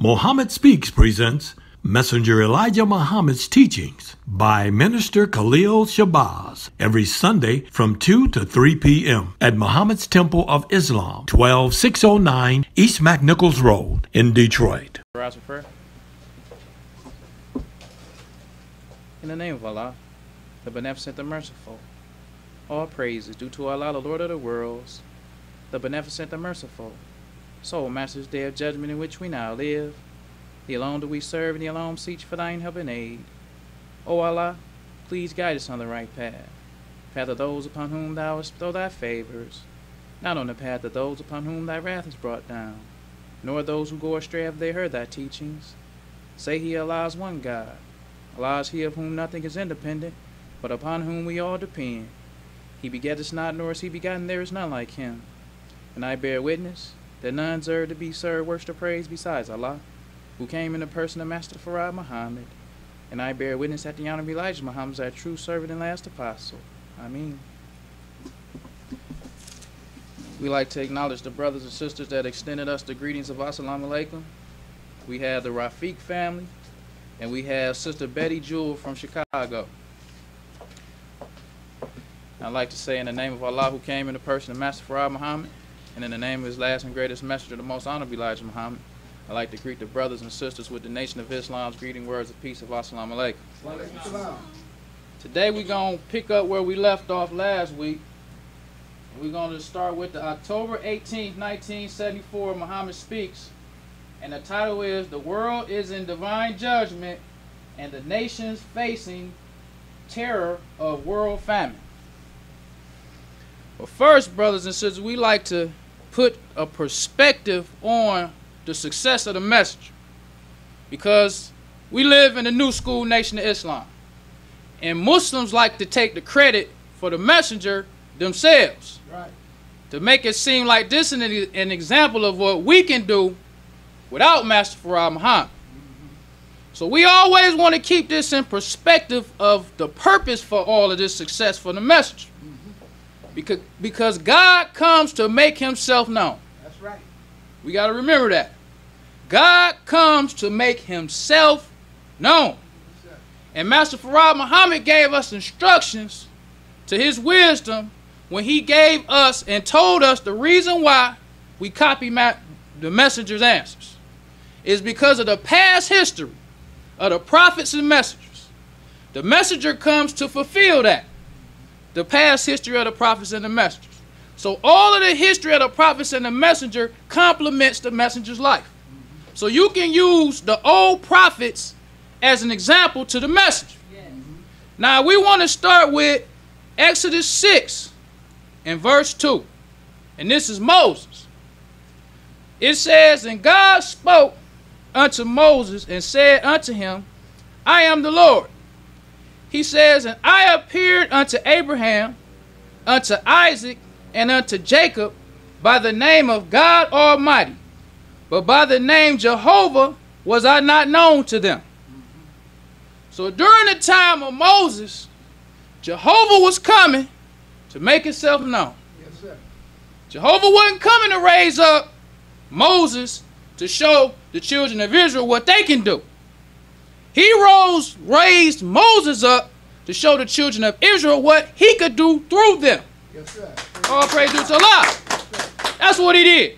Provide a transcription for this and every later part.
Muhammad Speaks presents Messenger Elijah Muhammad's teachings by Minister Khalil Shabazz every Sunday from 2 to 3 p.m. at Muhammad's Temple of Islam, 12609 East McNichols Road in Detroit. Rise for prayer. In the name of Allah, the Beneficent, the Merciful, all praise is due to Allah, the Lord of the worlds, the Beneficent, the Merciful. So, Master's Day of Judgment in which we now live, the alone do we serve, and the alone seek for thine help and aid. O Allah, please guide us on the right path, path of those upon whom thou hast bestowed thy favors, not on the path of those upon whom thy wrath is brought down, nor those who go astray have they heard thy teachings. Say he, Allah is one God. Allah is he of whom nothing is independent, but upon whom we all depend. He begetteth not, nor is he begotten, there is none like him. And I bear witness that none deserve to be served, worship, or praise besides Allah, who came in the person of Master Farad Muhammad. And I bear witness that the Honorable Elijah Muhammad is our true servant and last apostle. Ameen. We like to acknowledge the brothers and sisters that extended us the greetings of Assalamu Alaikum. We have the Rafiq family, and we have Sister Betty Jewell from Chicago. I'd like to say in the name of Allah, who came in the person of Master Farad Muhammad, and in the name of his last and greatest messenger, the most honorable Elijah Muhammad, I'd like to greet the brothers and sisters with the Nation of Islam's greeting words of peace of Assalamu Alaikum. Today we're going to pick up where we left off last week. We're going to start with the October 18th, 1974, Muhammad Speaks. And the title is, The World is in Divine Judgment and the Nations Facing Terror of World Famine. But first, brothers and sisters, we like to put a perspective on the success of the messenger, because we live in a new school nation of Islam, and Muslims like to take the credit for the messenger themselves, right, to make it seem like this is an example of what we can do without Master Farad Muhammad. So we always want to keep this in perspective of the purpose for all of this success for the messenger. Because God comes to make himself known. That's right. We got to remember that. God comes to make himself known. And Master Farad Muhammad gave us instructions to his wisdom when he gave us and told us the reason why we copy the messenger's answers is because of the past history of the prophets and messengers. The messenger comes to fulfill that. The past history of the prophets and the messengers. So all of the history of the prophets and the messenger complements the messenger's life. So you can use the old prophets as an example to the messenger. Now we want to start with Exodus 6 and verse 2. And this is Moses. It says, And God spoke unto Moses and said unto him, I am the Lord. He says, And I appeared unto Abraham, unto Isaac, and unto Jacob by the name of God Almighty, but by the name Jehovah was I not known to them. So during the time of Moses, Jehovah was coming to make himself known. Yes, sir. Jehovah wasn't coming to raise up Moses to show the children of Israel what they can do. He raised Moses up to show the children of Israel what he could do through them. Yes, sir. All praise to Allah. Yes, that's what he did.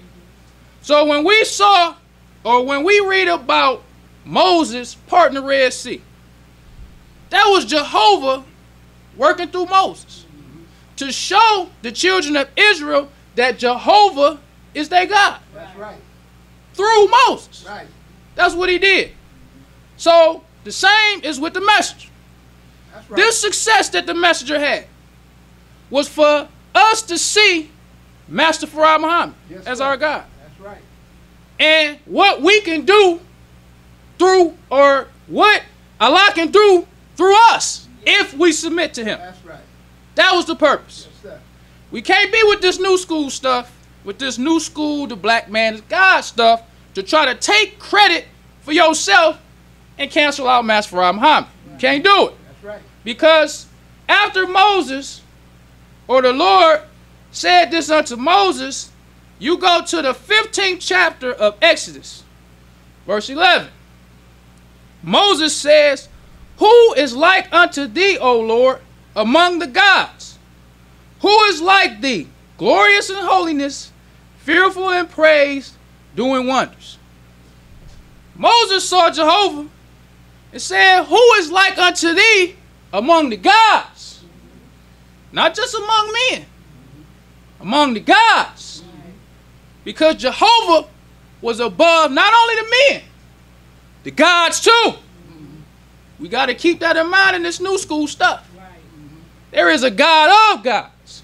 So when we read about Moses parting the Red Sea, that was Jehovah working through Moses to show the children of Israel that Jehovah is their God. That's right. Through Moses. Right. That's what he did. So the same is with the messenger. That's right. This success that the messenger had was for us to see Master Farad Muhammad as our God. That's right. And what we can do through, or what Allah can do through us if we submit to him. That's right. That was the purpose. Yes, sir. We can't be with this new school stuff, with this new school, the black man is God stuff, to try to take credit for yourself and cancel out Master Farad Muhammad. Right. Can't do it. That's right. Because after Moses, or the Lord said this unto Moses, you go to the 15th chapter of Exodus. Verse 11. Moses says, who is like unto thee, O Lord, among the gods? Who is like thee, glorious in holiness, fearful in praise, doing wonders? Moses saw Jehovah and said, who is like unto thee among the gods? Not just among men, among the gods. Because Jehovah was above not only the men, the gods too. We got to keep that in mind in this new school stuff. There is a God of gods.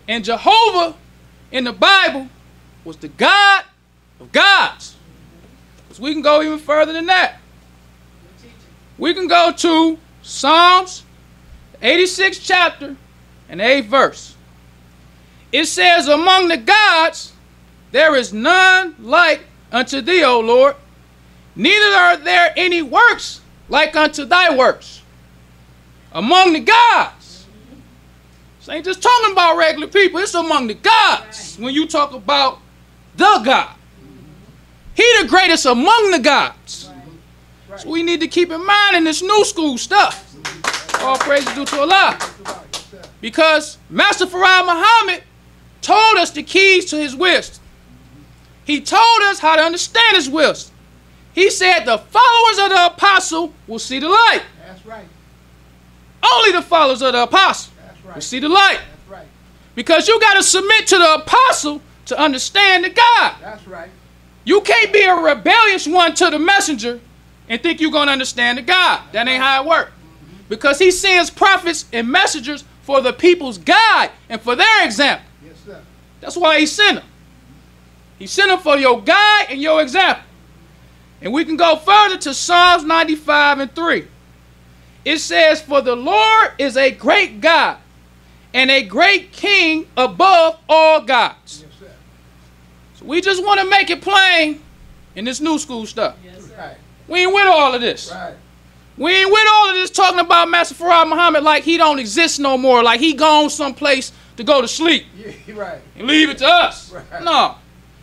And Jehovah in the Bible was the God of gods. So we can go even further than that. We can go to Psalms 86th chapter and 8th verse. It says, among the gods there is none like unto thee, O Lord, neither are there any works like unto thy works. Among the gods. This ain't just talking about regular people, it's among the gods. When you talk about the God, he the greatest among the gods. So we need to keep in mind in this new school stuff. All praise is due to Allah. Because Master Farad Muhammad told us the keys to his wisdom. He told us how to understand his wisdom. He said the followers of the apostle will see the light. That's right. Only the followers of the apostle will see the light. That's right. Because you got to submit to the apostle to understand the God. That's right. You can't be a rebellious one to the messenger and think you're going to understand the God. That ain't how it works. Because he sends prophets and messengers for the people's guide and for their example. Yes, sir. That's why he sent them. He sent them for your guide and your example. And we can go further to Psalms 95 and 3. It says, for the Lord is a great God and a great king above all gods. Yes, sir. So we just want to make it plain in this new school stuff. Yes, right. We ain't with all of this. Right. We ain't with all of this talking about Master Farad Muhammad like he don't exist no more, like he gone someplace to go to sleep. Yeah, right. And leave it to us. Right. No.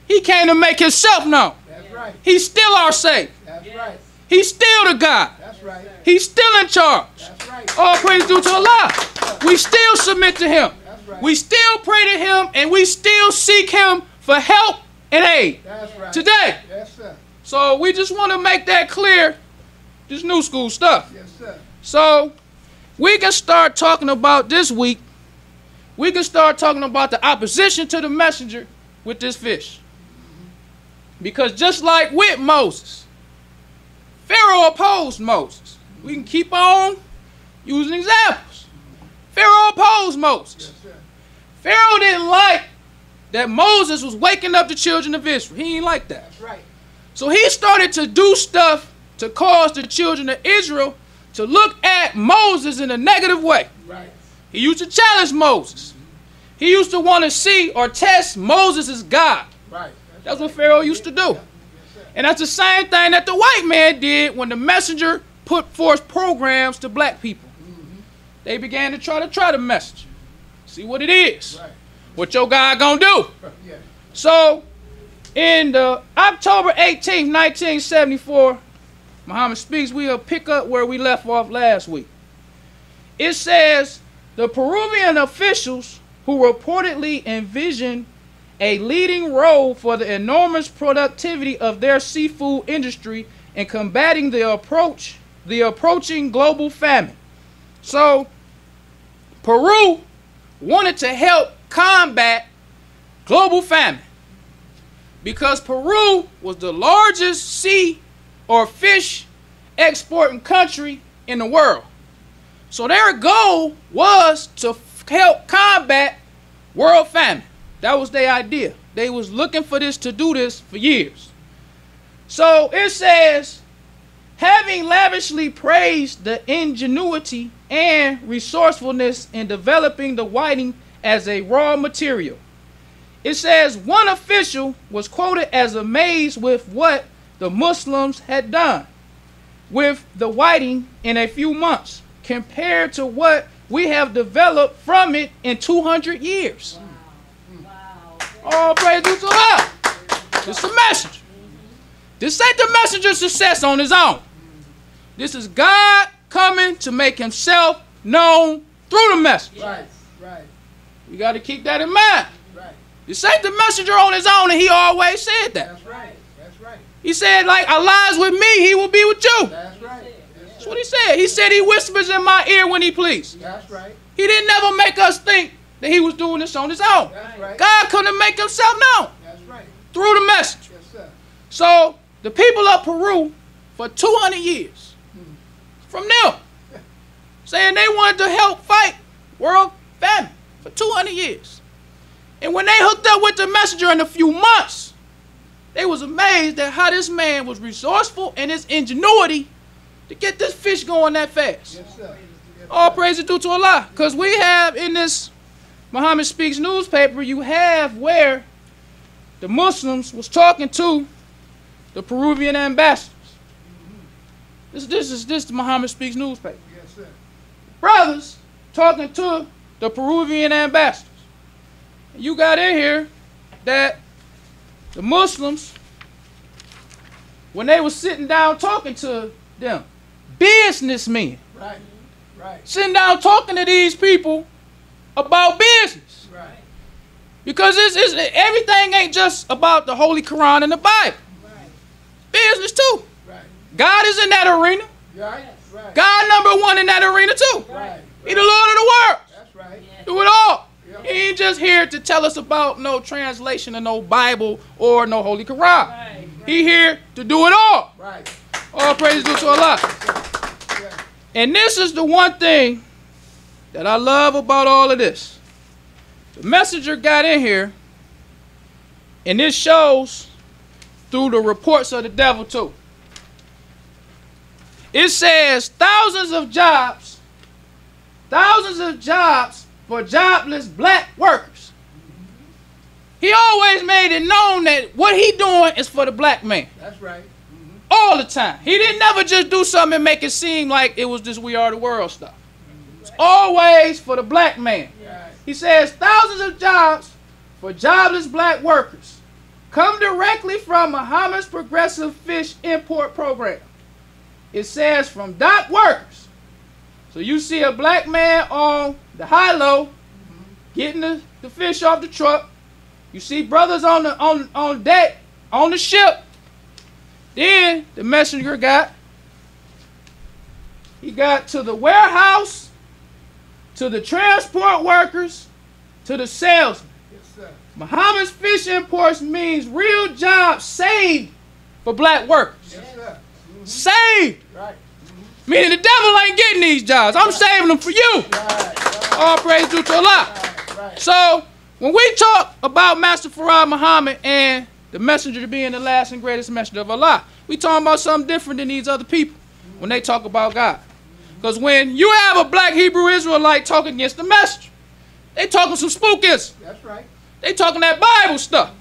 He came to make himself known. That's right. He's still our Savior. That's right. He's still the God. That's right. He's still in charge. That's right. All praise due to Allah. We still submit to him. That's right. We still pray to him, and we still seek him for help and aid. That's right. Today. Yes, sir. So we just want to make that clear, this new school stuff. Yes, sir. So we can start talking about this week. We can start talking about the opposition to the messenger with this fish. Because just like with Moses, Pharaoh opposed Moses. We can keep on using examples. Pharaoh opposed Moses. Yes, sir. Pharaoh didn't like that Moses was waking up the children of Israel. He didn't like that. That's right. So he started to do stuff to cause the children of Israel to look at Moses in a negative way. Right. He used to challenge Moses. He used to want to see or test Moses as God. Right. That's what Pharaoh used to do. And that's the same thing that the white man did when the messenger put forth programs to black people. They began to try the messenger. See what it is. Right. What your God gonna do. Yeah. So, in the October 18th, 1974, Muhammad speaks, we'll pick up where we left off last week. It says, the Peruvian officials who reportedly envisioned a leading role for the enormous productivity of their seafood industry in combating the approaching global famine. So, Peru wanted to help combat global famine because Peru was the largest sea or fish exporting country in the world. So their goal was to help combat world famine. That was their idea. They was looking for this to do this for years. So it says, having lavishly praised the ingenuity and resourcefulness in developing the whiting as a raw material, it says one official was quoted as amazed with what the Muslims had done with the whiting in a few months compared to what we have developed from it in 200 years. All praise to Allah. It's a message. This ain't the messenger's success on his own. This is God coming to make himself known through the messenger. Right, right. You got to keep that in mind. Right. This ain't the messenger on his own, and he always said that. That's right. That's right. He said, like Allah's with me, he will be with you. That's right. That's what he said. He said he whispers in my ear when he pleases. That's right. He didn't never make us think that he was doing this on his own. That's right. God couldn't make himself known That's right. through the message. Yes, sir. So the people of Peru for 200 years, from them, saying they wanted to help fight world famine for 200 years. And when they hooked up with the messenger in a few months, they was amazed at how this man was resourceful and his ingenuity to get this fish going that fast. Yes, sir. Yes, All sir. praise is due to Allah. Because we have in this Muhammad Speaks newspaper, you have where the Muslims was talking to the Peruvian ambassadors. This is the Muhammad Speaks newspaper. Yes, sir. Brothers talking to the Peruvian ambassadors. You got in here that the Muslims, when they were sitting down talking to them, businessmen, Right. Right. sitting down talking to these people about business. Right. Because everything ain't just about the Holy Quran and the Bible. Right. Business too. Right. God is in that arena. Right. Right. God #1 in that arena too. Right. He the Lord of the world. That's right. Do it all. Yep. He ain't just here to tell us about no translation of no Bible or no Holy Quran. He here to do it all. Right. All praise due to Allah. Yeah. And this is the one thing that I love about all of this. The messenger got in here, and this shows through the reports of the devil too. It says thousands of jobs for jobless black workers. He always made it known that what he doing is for the black man. That's right. All the time. He didn't never just do something and make it seem like it was this We Are the World stuff. It's always for the black man. Right. He says thousands of jobs for jobless black workers come directly from Muhammad's progressive fish import program. It says from dock workers. So you see a black man on the high-low getting the fish off the truck. You see brothers on deck, on the ship. Then the messenger got to the warehouse, to the transport workers, to the salesmen. Yes, sir. Muhammad's fish imports means real jobs saved for black workers. Yes, sir. Saved. Right. Meaning the devil ain't getting these jobs. I'm saving them for you. Right. All praise due to Allah. Right. Right. So when we talk about Master Farad Muhammad and the messenger being the last and greatest messenger of Allah, we talking about something different than these other people when they talk about God. Because when you have a black Hebrew Israelite talking against the messenger, they talking some spookism. That's right. They talking that Bible stuff.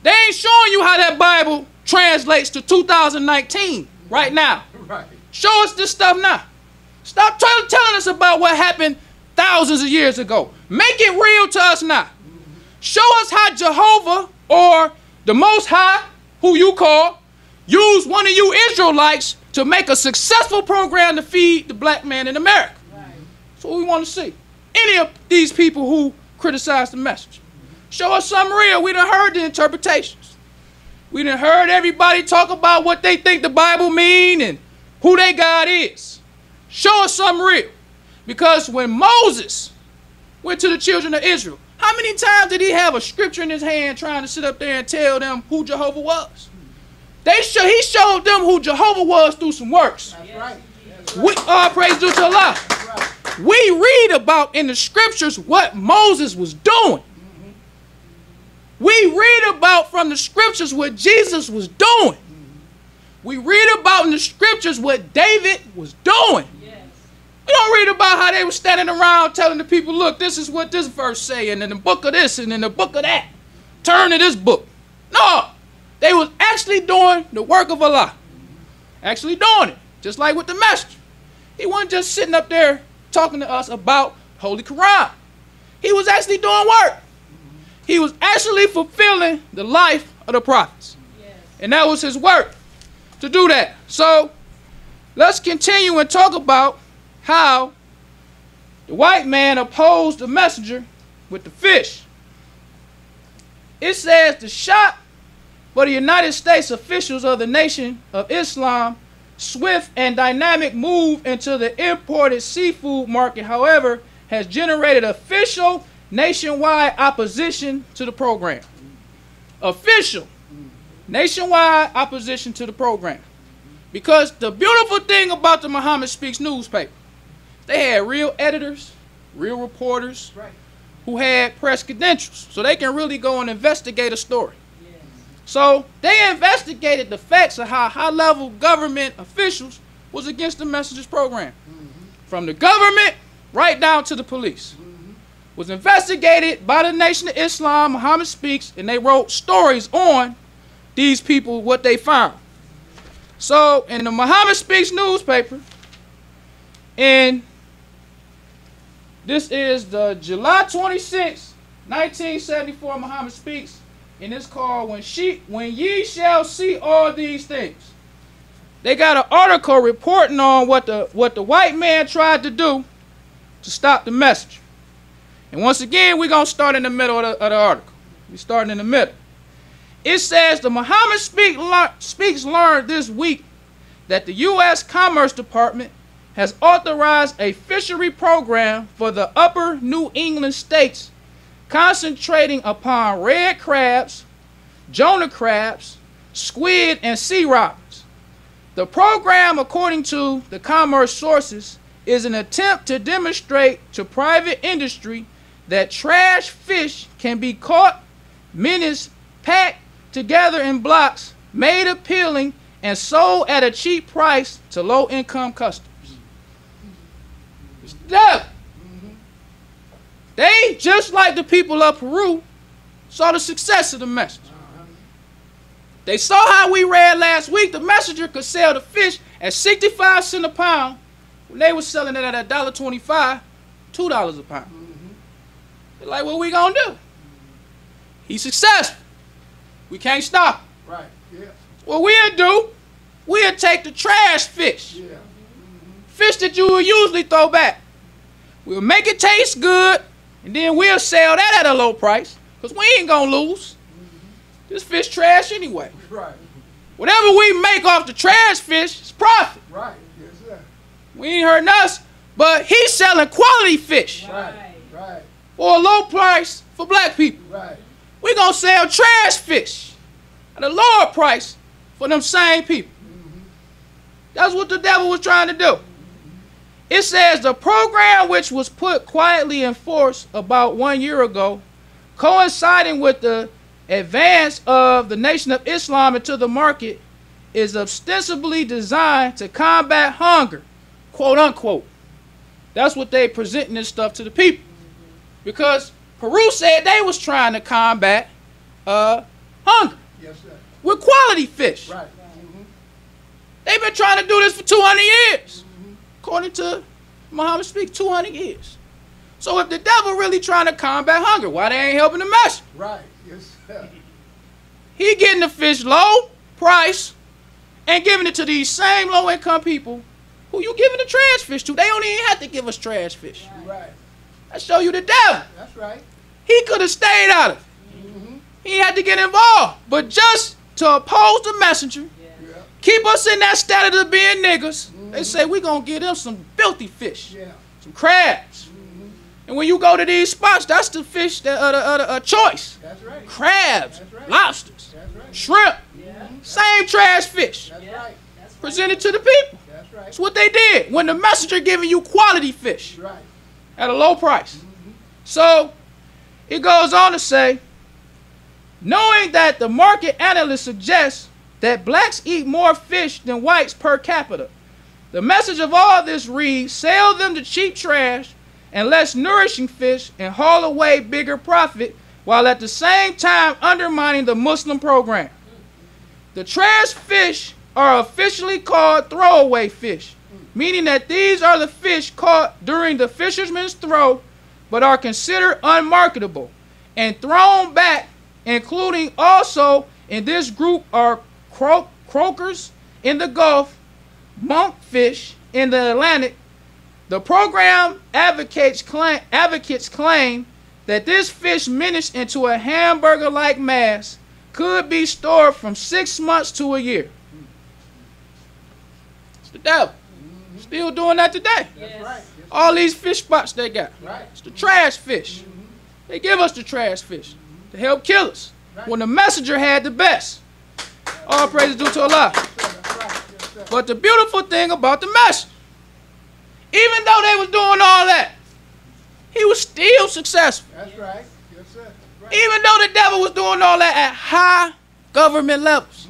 They ain't showing you how that Bible translates to 2019 right now. Right. Show us this stuff now. Stop telling us about what happened thousands of years ago. Make it real to us now. Show us how Jehovah or the Most High, who you call, used one of you Israelites to make a successful program to feed the black man in America. Right. That's what we want to see. Any of these people who criticize the message. Show us something real. We done heard the interpretations. We done heard everybody talk about what they think the Bible mean and who their God is. Show us something real. Because when Moses went to the children of Israel, how many times did he have a scripture in his hand trying to sit up there and tell them who Jehovah was? He showed them who Jehovah was through some works. That's right. That's right. All praise due to Allah. That's right. We read about in the scriptures what Moses was doing. We read about from the scriptures what Jesus was doing. We read about in the scriptures what David was doing. We don't read about how they were standing around telling the people, look, this is what this verse say, and in the book of this, and in the book of that. Turn to this book. No. They was actually doing the work of Allah. Actually doing it. Just like with the messenger. He wasn't just sitting up there talking to us about Holy Quran. He was actually doing work. He was actually fulfilling the life of the prophets. Yes. And that was his work. to do that. So let's continue and talk about how the white man opposed the messenger with the fish. It says the shock for the United States officials of the Nation of Islam swift and dynamic move into the imported seafood market, however, has generated official nationwide opposition to the program. Official nationwide opposition to the program. Because the beautiful thing about the Muhammad Speaks newspaper, they had real editors, real reporters, who had press credentials, so they can really go and investigate a story. So they investigated the facts of how high-level government officials was against the Messengers program. From the government right down to the police. Was investigated by the Nation of Islam, Muhammad Speaks, and they wrote stories on these people, what they found. So in the Muhammad Speaks newspaper, and this is the July 26, 1974 Muhammad Speaks, and it's called When Ye Shall See All These Things. They got an article reporting on what the white man tried to do to stop the messenger. And once again, we're going to start in the middle of the article. We're starting in the middle. It says the Muhammad Speaks learned this week that the U.S. Commerce Department has authorized a fishery program for the upper New England states concentrating upon red crabs, Jonah crabs, squid, and sea robins. The program, according to the commerce sources, is an attempt to demonstrate to private industry that trash fish can be caught, menaced, packed together in blocks, made appealing, and sold at a cheap price to low-income customers. It's the devil. They, just like the people of Peru, saw the success of the messenger. They saw how we read last week, the messenger could sell the fish at 65 cents a pound when they were selling it at $1.25, $2 a pound. They're like, what we gonna do? He's successful. We can't stop him. Right. Yeah. What we'll do, we'll take the trash fish. Yeah. Fish that you would usually throw back. We'll make it taste good, and then we'll sell that at a low price, because we ain't gonna lose. This fish trash anyway. Right. Whatever we make off the trash fish is profit. Right. Yes, sir. We ain't hurting us, but he's selling quality fish Right. Right. for a low price for black people. Right. We're going to sell trash fish at a lower price for them same people. That's what the devil was trying to do. It says the program, which was put quietly in force about 1 year ago, coinciding with the advance of the Nation of Islam into the market, is ostensibly designed to combat hunger, quote unquote. That's what they presenting this stuff to the people. Because Peru said they was trying to combat hunger Yes, sir. with quality fish. Right. They've been trying to do this for 200 years. According to Muhammad Speaks, 200 years. So if the devil really trying to combat hunger, why they ain't helping the messenger? Right. Yes, sir. He getting the fish low price and giving it to these same low-income people who you giving the trash fish to. They don't even have to give us trash fish. Right. That show you the devil. That's right. He could have stayed out of it. He had to get involved. But just to oppose the messenger, Yeah. keep us in that status of being niggas, they say we going to give them some filthy fish, Yeah. some crabs. And when you go to these spots, that's the fish that choice. That's right. Crabs, That's right. lobsters, That's right. shrimp, same trash fish That's right. presented to the people. That's right. That's what they did when the messenger giving you quality fish Right. at a low price. So it goes on to say, knowing that the market analyst suggests that blacks eat more fish than whites per capita, the message of all this reads, sell them the cheap trash and less nourishing fish and haul away bigger profit, while at the same time undermining the Muslim program. The trash fish are officially called throwaway fish, meaning that these are the fish caught during the fisherman's throw but are considered unmarketable and thrown back, including also in this group are croakers in the Gulf, monkfish in the Atlantic. The program advocates claim that this fish minished into a hamburger-like mass could be stored from 6 months to a year. It's the devil. Still doing that today. That's right. All these fish spots they got. Right. It's the trash fish. They give us the trash fish to help kill us. When the messenger had the best. All praise is due to Allah. That's right. Yes, sir. But the beautiful thing about the messenger, even though they was doing all that, he was still successful. That's right. Yes, sir. Right. Even though the devil was doing all that at high government levels,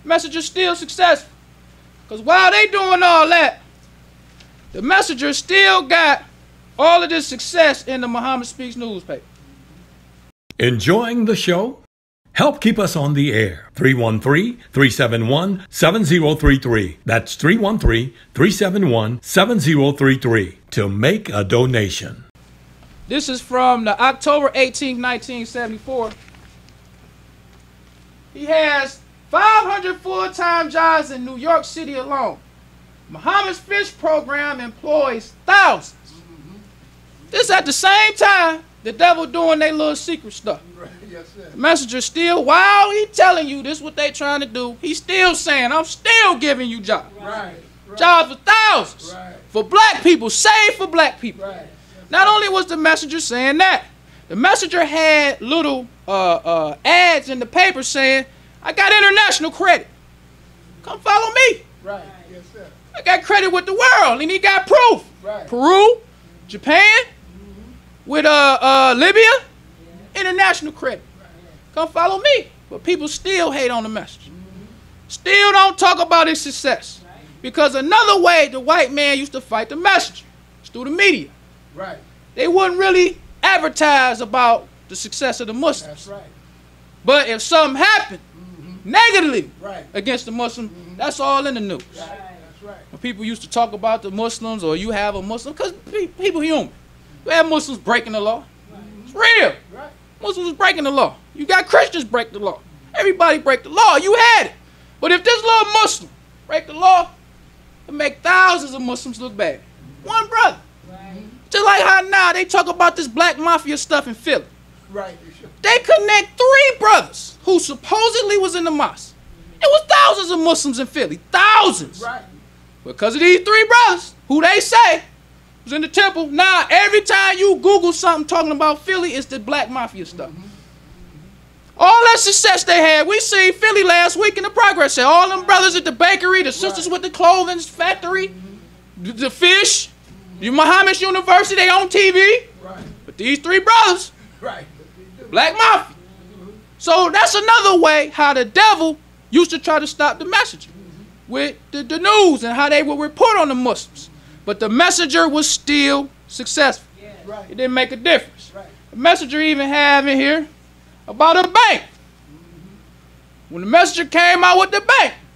messenger still successful. Because while they doing all that, the messenger still got all of this success in the Muhammad Speaks newspaper. Enjoying the show? Help keep us on the air. 313-371-7033. That's 313-371-7033 to make a donation. This is from the October 18, 1974. He has 500 full-time jobs in New York City alone. Muhammad's Fish Program employs thousands. This at the same time the devil doing their little secret stuff. Right. Yes, sir. The messenger still, while he telling you this is what they trying to do, he's still saying, I'm still giving you jobs. Right. Right. Jobs for thousands. Right. For black people, saved for black people. Right. Yes, Not only was the messenger saying that, the messenger had little ads in the paper saying, I got international credit. Come follow me. right. Yes, sir. I got credit with the world, and he got proof. Right. Peru, Japan, with Libya, international credit. Come follow me. But people still hate on the messenger. Still don't talk about his success. Because another way the white man used to fight the messenger is through the media. Right. They wouldn't really advertise about the success of the Muslims. That's right. But if something happened negatively Right. against the Muslim, that's all in the news. Right. That's right. When people used to talk about the Muslims, or you have a Muslim, because people human. You have Muslims breaking the law. It's real. Right. Muslims is breaking the law. You got Christians break the law. Everybody break the law. You had it. But if this little Muslim break the law, it make thousands of Muslims look bad. One brother. Just like how now they talk about this black mafia stuff in Philly. Right. You should. They connect 3 brothers who supposedly was in the mosque. It was thousands of Muslims in Philly. Thousands. Right. Because of these 3 brothers, who they say was in the temple. Now, every time you Google something talking about Philly, it's the black mafia stuff. All that success they had, we seen Philly last week in the Progress Center. All them brothers at the bakery, the sisters with the clothing factory, the fish, the Muhammad's University, they on TV. Right. But these 3 brothers, Right. black mafia. So that's another way how the devil used to try to stop the messenger with the news and how they would report on the Muslims. But the messenger was still successful. Right. It didn't make a difference. Right. The messenger even have in here about a bank. When the messenger came out with the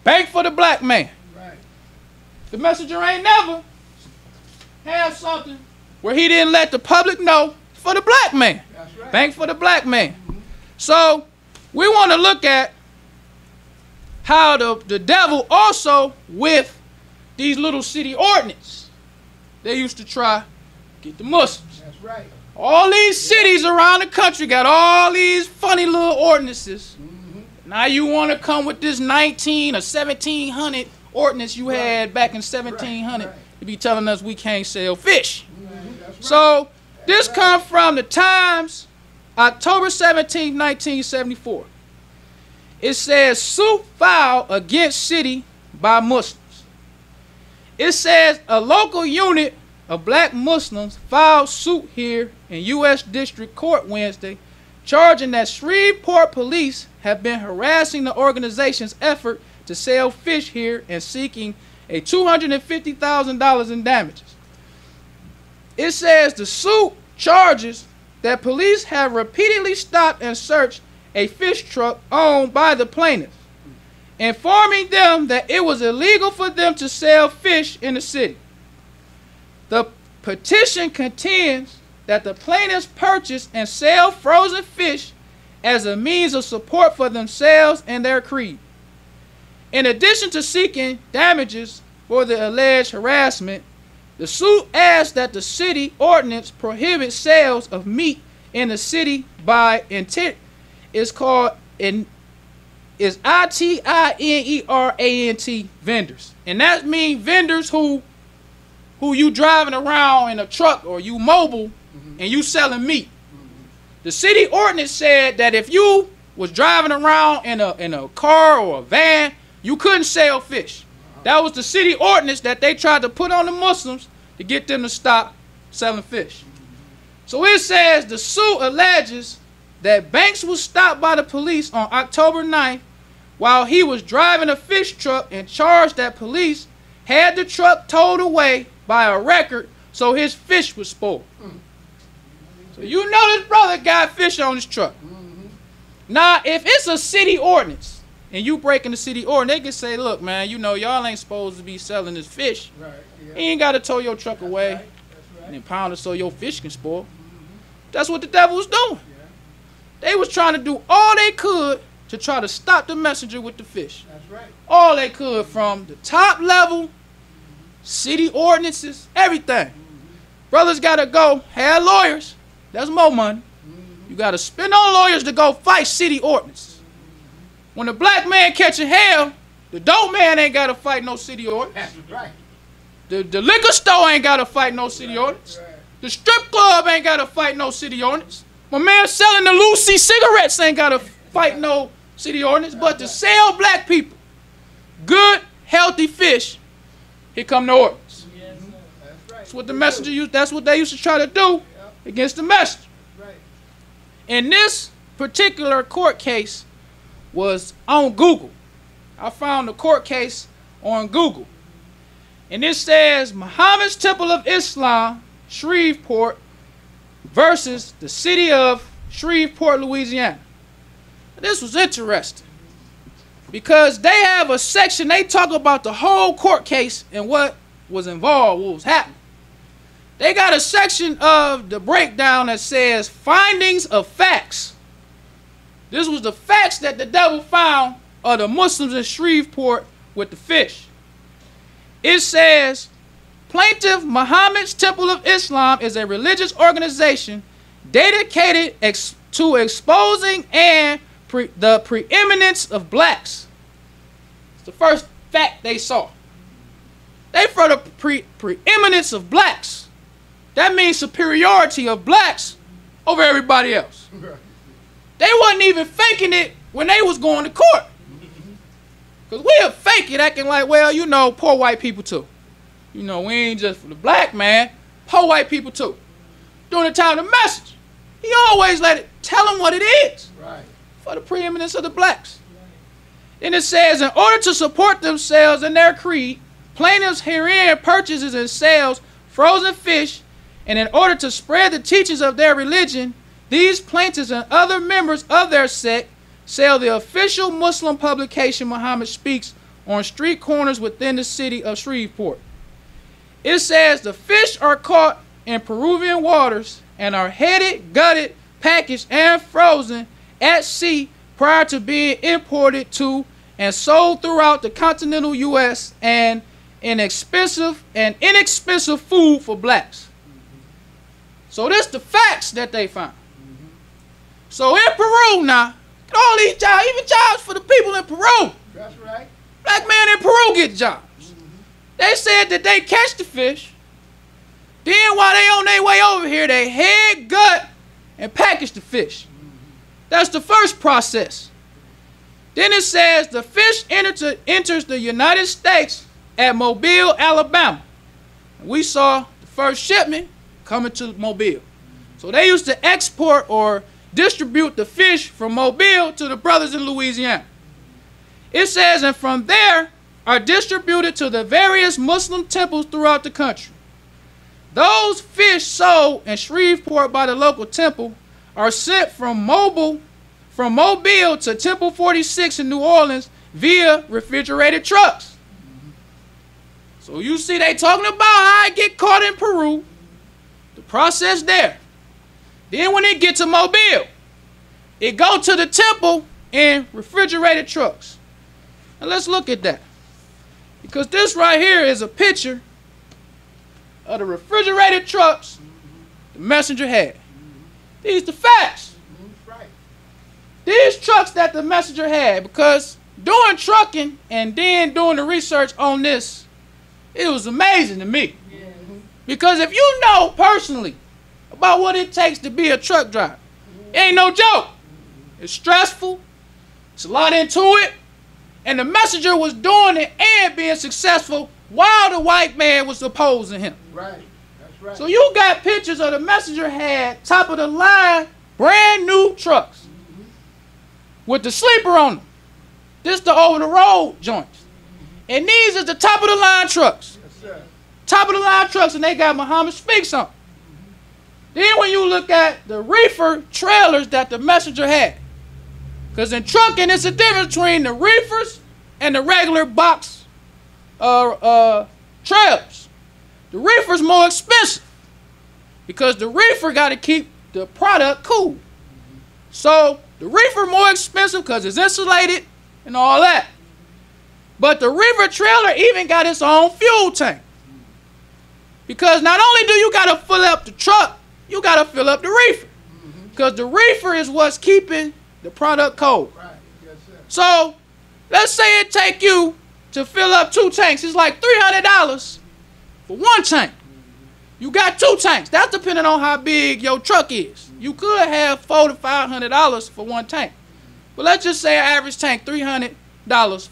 bank for the black man. Right. The messenger ain't never have something where he didn't let the public know for the black man. That's right. Bank for the black man. So we want to look at how the devil also with these little city ordinances, they used to try to get the Muslims. That's right. All these cities around the country got all these funny little ordinances. Now you want to come with this 19 or 1700 ordinance you had back in 1700 Right. to be telling us we can't sell fish. That's right. So this comes from the Times, October 17, 1974. It says, suit filed against city by Muslims. It says a local unit of black Muslims filed suit here in U.S. District Court Wednesday, charging that Shreveport police have been harassing the organization's effort to sell fish here and seeking a $250,000 in damages. It says the suit charges that police have repeatedly stopped and searched a fish truck owned by the plaintiffs, informing them that it was illegal for them to sell fish in the city. The petition contends that the plaintiffs purchase and sell frozen fish as a means of support for themselves and their creed. In addition to seeking damages for the alleged harassment, the suit asks that the city ordinance prohibit sales of meat in the city by intent. It's called ITINERANT vendors, and that means vendors who you driving around in a truck or you mobile and you selling meat. The city ordinance said that if you was driving around in a car or a van, you couldn't sell fish. That was the city ordinance that they tried to put on the Muslims to get them to stop selling fish. So it says the suit alleges that Banks was stopped by the police on October 9th while he was driving a fish truck and charged that police had the truck towed away by a record so his fish was spoiled. So you know this brother got fish on his truck. Now, if it's a city ordinance and you breaking the city ordinance, they can say, look, man, you know, y'all ain't supposed to be selling this fish. Right, yeah. You ain't got to tow your truck away That's right. and impound it so your fish can spoil. That's what the devil was doing. Yeah. They was trying to do all they could to try to stop the messenger with the fish. That's right. All they could, from the top level, city ordinances, everything. Brothers got to go, have lawyers. That's more money. You got to spend on lawyers to go fight city ordinances. When the black man catching hell, the dope man ain't got to fight no city ordinance. That's right. The liquor store ain't got to fight no city ordinance. Right. The strip club ain't got to fight no city ordinance. My man selling the Lucy cigarettes ain't got to fight no city ordinance. But to sell black people good, healthy fish, here come the ordinance. That's right. That's what the messenger used. That's what they used to try to do against the messenger. Right. And this particular court case was on Google. I found the court case on Google. And it says Muhammad's Temple of Islam, Shreveport versus the city of Shreveport, Louisiana. This was interesting because they have a section, they talk about the whole court case and what was involved, what was happening. They got a section of the breakdown that says findings of facts. This was the facts that the devil found of the Muslims in Shreveport with the fish. It says, Plaintiff Muhammad's Temple of Islam is a religious organization dedicated to exposing the preeminence of blacks. It's the first fact they saw. They for the preeminence of blacks. That means superiority of blacks over everybody else. They wasn't even faking it when they was going to court. Because we'll fake it acting like, well, you know, poor white people too. You know, we ain't just for the black man, poor white people too. During the time of the message, he always tell them what it is. Right. For the preeminence of the blacks. Then it says, in order to support themselves and their creed, plaintiffs herein purchases and sells frozen fish, and in order to spread the teachings of their religion, these plaintiffs and other members of their sect sell the official Muslim publication Muhammad Speaks on street corners within the city of Shreveport. It says the fish are caught in Peruvian waters and are headed, gutted, packaged, and frozen at sea prior to being imported to and sold throughout the continental U.S. and inexpensive food for blacks. So this the facts that they found. So in Peru now, all these jobs, even jobs for the people in Peru. That's right. Black man in Peru get jobs. They said that they catch the fish. Then while they on their way over here, they head, gut, and package the fish. That's the first process. Then it says the fish enters the United States at Mobile, Alabama. We saw the first shipment coming to Mobile. So they used to export or distribute the fish from Mobile to the brothers in Louisiana. It says, and from there are distributed to the various Muslim temples throughout the country. Those fish sold in Shreveport by the local temple are sent from Mobile to Temple 46 in New Orleans via refrigerated trucks. So you see they talking about how it get caught in Peru, the process there. Then when it get to Mobile, it go to the temple in refrigerated trucks. And let's look at that. Because this right here is a picture of the refrigerated trucks the messenger had. These the facts. Right. These trucks that the messenger had, because doing trucking and then doing the research on this, it was amazing to me. Because if you know personally about what it takes to be a truck driver, it ain't no joke. It's stressful. It's a lot into it. And the messenger was doing it and being successful while the white man was opposing him. Right. That's right. So you got pictures of the messenger had top of the line, brand new trucks with the sleeper on them. This the over the road joints. And these is the top of the line trucks. Yes, sir. Top of the line trucks, and they got Muhammad Speaks on. Then when you look at the reefer trailers that the messenger had, because in trucking it's a difference between the reefers and the regular box trailers. The reefer's more expensive because the reefer got to keep the product cool. So the reefer more expensive because it's insulated and all that. But the reefer trailer even got its own fuel tank. Because not only do you got to fill up the truck, you got to fill up the reefer. Because the reefer is what's keeping the product cold. Right. Yes, sir. So let's say it take you to fill up 2 tanks. It's like $300 for 1 tank. You got 2 tanks. That's depending on how big your truck is. You could have $400 to $500 for 1 tank. But let's just say an average tank, $300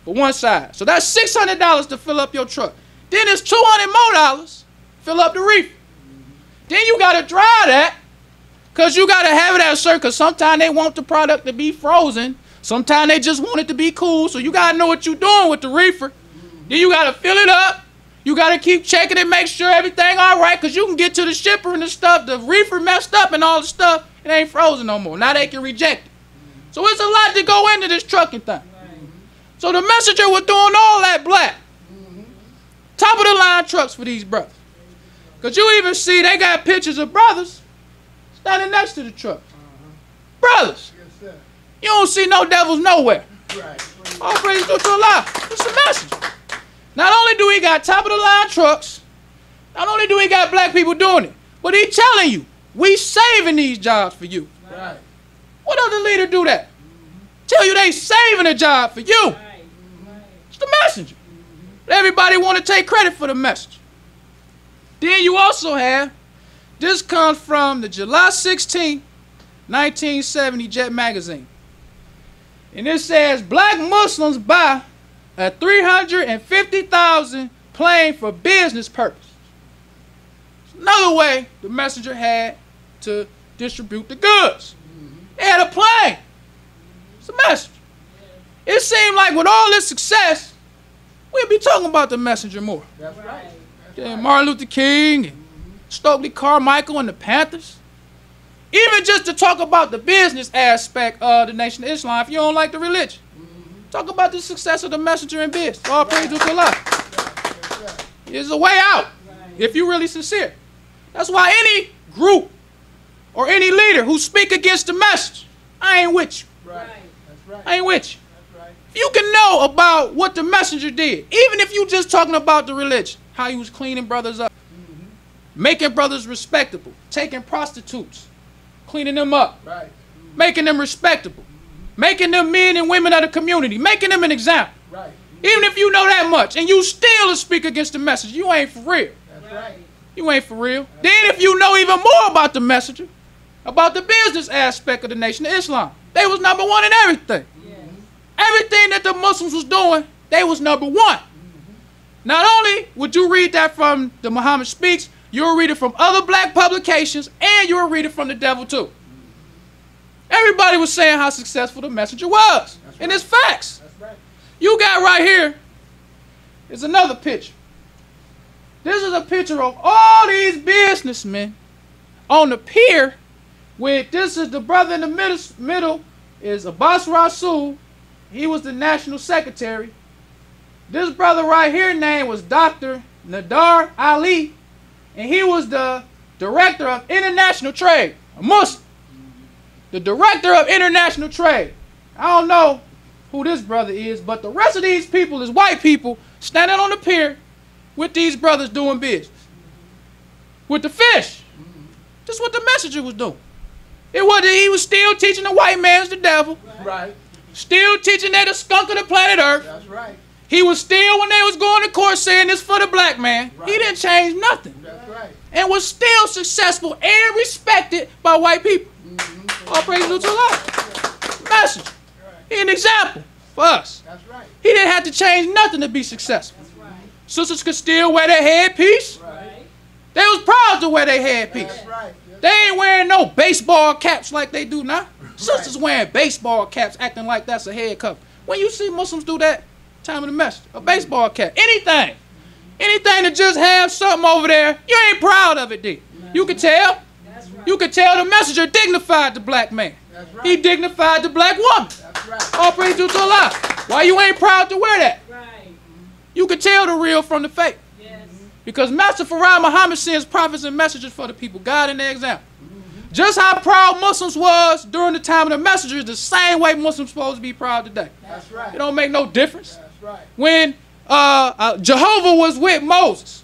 for 1 side. So that's $600 to fill up your truck. Then it's $200 more to fill up the reefer. Then you got to dry that because you got to have it at a certain, because sometimes they want the product to be frozen. Sometimes they just want it to be cool. So you got to know what you're doing with the reefer. Then you got to fill it up. You got to keep checking it, make sure everything all right, because you can get to the shipper and the stuff, the reefer messed up and all the stuff, it ain't frozen no more. Now they can reject it. So it's a lot to go into this trucking thing. So the messenger was doing all that black. Top of the line trucks for these brothers. Because you even see they got pictures of brothers standing next to the truck. Brothers. Yes, sir. You don't see no devils nowhere. Right. All praise to Allah. It's a message. Not only do we got top of the line trucks, not only do we got black people doing it, but he telling you, we saving these jobs for you. Right. What other leader do that? Tell you they saving a job for you. It's the messenger. Everybody want to take credit for the message. Then you also have, this comes from the July 16, 1970 Jet magazine. And it says, black Muslims buy a $350,000 plane for business purpose. It's another way the messenger had to distribute the goods. They had a plane. It's a message. It seemed like with all this success, we'd be talking about the messenger more. That's right. Then Martin Luther King and Stokely Carmichael and the Panthers. Even just to talk about the business aspect of the Nation of Islam, if you don't like the religion. Talk about the success of the messenger in business. All praise to Allah. There's a way out if you're really sincere. That's why any group or any leader who speak against the message, I ain't with you. Right. That's right. I ain't with you. That's right. If you can know about what the messenger did, even if you just talking about the religion, how he was cleaning brothers up, making brothers respectable, taking prostitutes, cleaning them up, Right. making them respectable, making them men and women of the community, making them an example. Right. Even if you know that much and you still speak against the message, you ain't for real. That's right. You ain't for real. Then if you know even more about the messenger, about the business aspect of the Nation of Islam, they was number 1 in everything. Everything that the Muslims was doing, they was number 1. Not only would you read that from the Muhammad Speaks, you'll read it from other black publications, and you'll read it from the devil too. Everybody was saying how successful the messenger was. That's And right. it's facts. That's right. You got right here is another picture. This is a picture of all these businessmen on the pier with, this is the brother in the middle is Abbas Rasul. He was the national secretary. This brother right here name was Dr. Nadar Ali, and he was the director of international trade, a Muslim. The director of international trade. I don't know who this brother is, but the rest of these people is white people standing on the pier with these brothers doing business. With the fish. That's what the messenger was doing. It wasn't, he was still teaching the white man's the devil. Right. Still teaching they the skunk of the planet Earth. That's right. He was still, when they was going to court, saying this for the black man. Right. He didn't change nothing. That's right. And was still successful and respected by white people. All praise to Allah. Messenger. He an example for us. That's right. He didn't have to change nothing to be successful. That's right. Sisters could still wear their headpiece. Right. They was proud to wear their headpiece. That's right. They ain't wearing no baseball caps like they do now. Sisters wearing baseball caps, acting like that's a head cover. When you see Muslims do that, time of the message, a baseball cap, anything to just have something over there, you ain't proud of it, then. You can tell. You can tell the messenger dignified the black man. That's right. He dignified the black woman. That's right. All praise to Allah. Why you ain't proud to wear that? You can tell the real from the fake. Because Master Farah Muhammad sends prophets and messengers for the people, God in their example. Just how proud Muslims was during the time of the messengers, the same way Muslims supposed to be proud today. That's right. It don't make no difference. That's right. When Jehovah was with Moses,